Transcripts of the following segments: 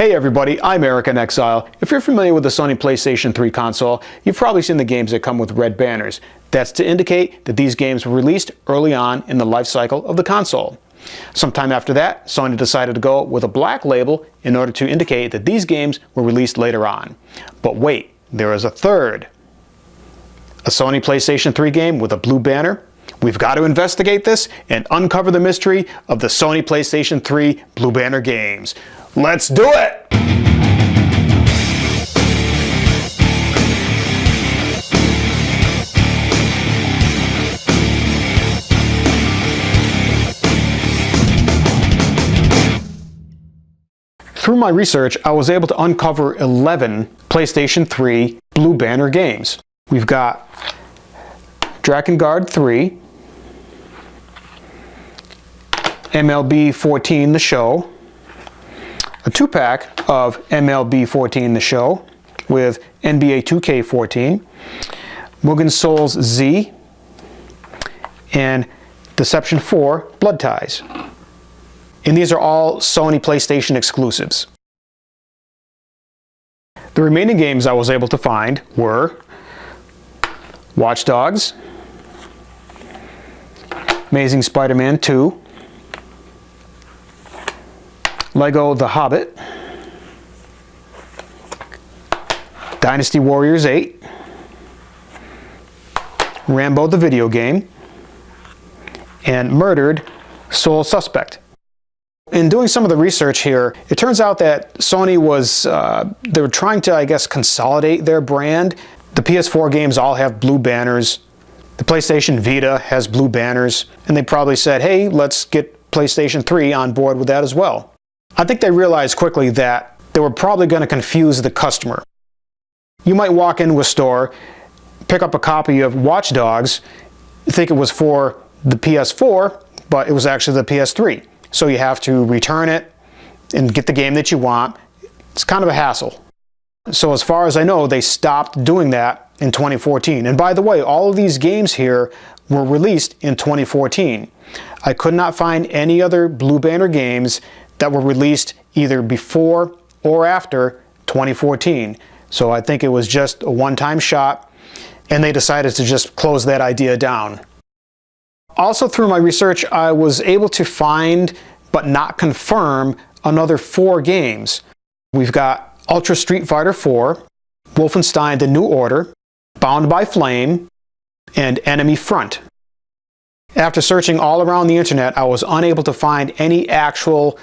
Hey everybody, I'm Eric in Exile. If you're familiar with the Sony PlayStation 3 console, you've probably seen the games that come with red banners. That's to indicate that these games were released early on in the life cycle of the console. Sometime after that, Sony decided to go with a black label in order to indicate that these games were released later on. But wait, there is a third. A Sony PlayStation 3 game with a blue banner? We've got to investigate this and uncover the mystery of the Sony PlayStation 3 blue banner games. Let's do it! Through my research, I was able to uncover 11 PlayStation 3 blue banner games. We've got Drakengard 3, MLB 14 The Show, a 2-pack of MLB 14 The Show with NBA 2K14, Mugen Souls Z, and Deception 4 Blood Ties. And these are all Sony PlayStation exclusives. The remaining games I was able to find were Watch Dogs, Amazing Spider-Man 2, Lego The Hobbit, Dynasty Warriors 8, Rambo the Video Game, and Murdered Sole Suspect. In doing some of the research here, it turns out that Sony they were trying to, I guess, consolidate their brand. The PS4 games all have blue banners. The PlayStation Vita has blue banners. And they probably said, hey, let's get PlayStation 3 on board with that as well. I think they realized quickly that they were probably going to confuse the customer. You might walk into a store, pick up a copy of Watch Dogs, think it was for the PS4, but it was actually the PS3. So you have to return it and get the game that you want. It's kind of a hassle. So as far as I know, they stopped doing that in 2014. And by the way, all of these games here were released in 2014. I could not find any other blue banner games that were released either before or after 2014. So I think it was just a one-time shot, and they decided to just close that idea down. Also, through my research, I was able to find, but not confirm, another 4 games. We've got Ultra Street Fighter 4, Wolfenstein The New Order, Bound by Flame, and Enemy Front. After searching all around the internet, I was unable to find any actual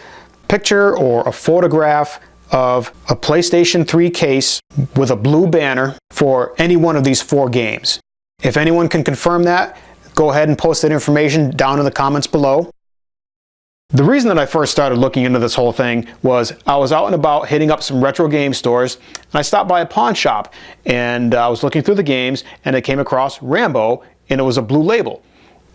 picture or a photograph of a PlayStation 3 case with a blue banner for any one of these 4 games. If anyone can confirm that, go ahead and post that information down in the comments below. The reason that I first started looking into this whole thing was I was out and about hitting up some retro game stores, and I stopped by a pawn shop, and I was looking through the games, and I came across Rambo, and it was a blue label.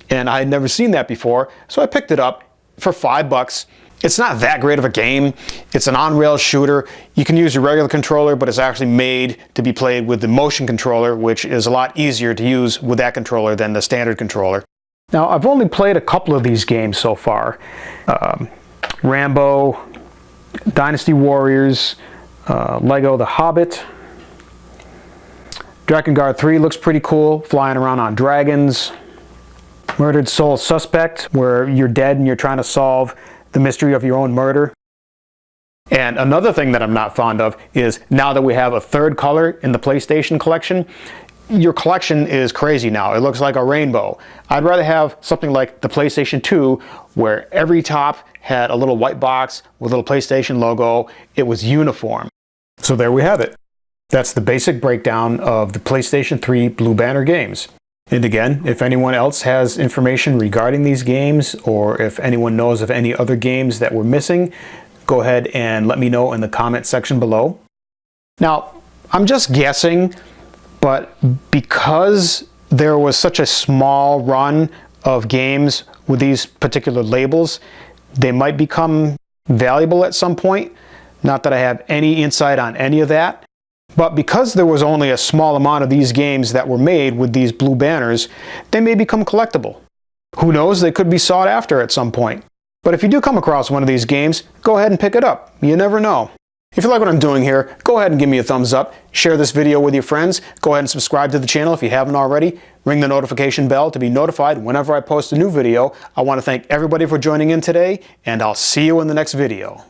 And I had never seen that before, so I picked it up for $5. It's not that great of a game. It's an on-rail shooter. You can use your regular controller, but it's actually made to be played with the motion controller, which is a lot easier to use with that controller than the standard controller. Now, I've only played a couple of these games so far. Rambo, Dynasty Warriors, Lego The Hobbit. Drakengard 3 looks pretty cool, flying around on dragons. Murdered Sole Suspect, where you're dead and you're trying to solve the mystery of your own murder. And another thing that I'm not fond of is now that we have a third color in the PlayStation collection, your collection is crazy now. It looks like a rainbow. I'd rather have something like the PlayStation 2 where every top had a little white box with a little PlayStation logo. It was uniform. So there we have it. That's the basic breakdown of the PlayStation 3 Blue Banner games. And again, if anyone else has information regarding these games, or if anyone knows of any other games that were missing, go ahead and let me know in the comment section below. Now, I'm just guessing, but because there was such a small run of games with these particular labels, they might become valuable at some point. Not that I have any insight on any of that. But because there was only a small amount of these games that were made with these blue banners, they may become collectible. Who knows, they could be sought after at some point. But if you do come across one of these games, go ahead and pick it up. You never know. If you like what I'm doing here, go ahead and give me a thumbs up. Share this video with your friends. Go ahead and subscribe to the channel if you haven't already. Ring the notification bell to be notified whenever I post a new video. I want to thank everybody for joining in today, and I'll see you in the next video.